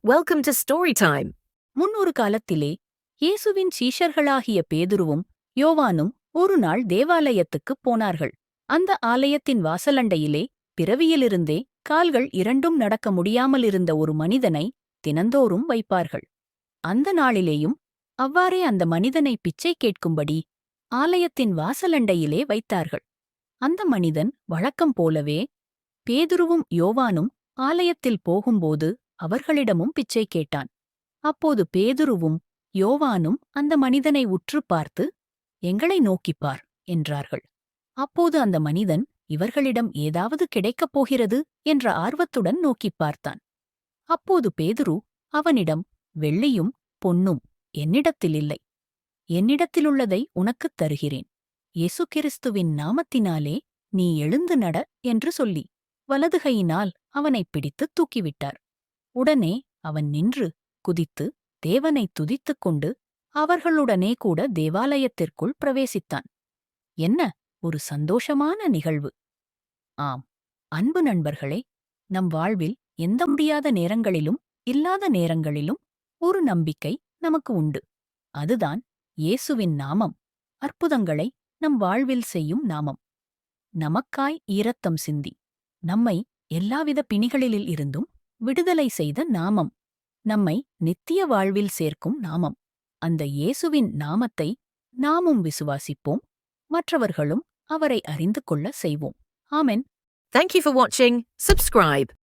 Welcome to Storytime. முன்னொரு காலத்திலே இயேசுவின் சீஷர்களாகிய பேதுருவும் யோவானும் ஒரு நாள் தேவாலயத்துக்குப் போனார்கள். அந்த ஆலயத்தின் வாசலண்டையிலே பிறவியிலிருந்தே கால்கள் இரண்டும் நடக்க முடியாமலிருந்த ஒரு மனிதனை தினந்தோறும் வைப்பார்கள். அந்த நாளிலேயும் அவ்வாறே அந்த மனிதனை பிச்சை கேட்கும்படி ஆலயத்தின் வாசலண்டையிலே வைத்தார்கள். அந்த மனிதன் வழக்கம் போலவே பேதுருவும் யோவானும் ஆலயத்தில் போகும்போது அவர்களிடமும் பிச்சை கேட்டான். அப்போது பேதுருவும் யோவானும் அந்த மனிதனை உற்று பார்த்து, எங்களை நோக்கிப்பார் என்றார்கள். அப்போது அந்த மனிதன் இவர்களிடம் ஏதாவது கிடைக்கப் போகிறது என்ற ஆர்வத்துடன் நோக்கிப் பார்த்தான். அப்போது பேதுரு அவனிடம், வெள்ளியும் பொன்னும் என்னிடத்திலில்லை. என்னிடத்திலுள்ளதை உனக்குத் தருகிறேன். இயேசு கிறிஸ்துவின் நாமத்தினாலே நீ எழுந்து நட என்று சொல்லி வலதுகையினால் அவனைப் பிடித்துத் தூக்கிவிட்டார். உடனே அவன் நின்று குதித்து தேவனைத் துதித்துக் கொண்டு அவர்களுடனே கூட தேவாலயத்திற்குள் பிரவேசித்தான். என்ன ஒரு சந்தோஷமான நிகழ்வு! ஆம், அன்பு நண்பர்களே, நம் வாழ்வில் எந்த முடியாத நேரங்களிலும் இல்லாத நேரங்களிலும் ஒரு நம்பிக்கை நமக்கு உண்டு. அதுதான் இயேசுவின் நாமம், அற்புதங்களை நம் வாழ்வில் செய்யும் நாமம். நமக்காய் இரத்தம் சிந்தி நம்மை எல்லாவித பிணிகளில் இருந்தும் விடுதலை செய்த நாமம், நம்மை நித்திய வாழ்வில் சேர்க்கும் நாமம். அந்த இயேசுவின் நாமத்தை நாமும் விசுவாசிப்போம், மற்றவர்களும் அவரை அறிந்து கொள்ள செய்வோம். ஆமென். Thank you for watching. Subscribe.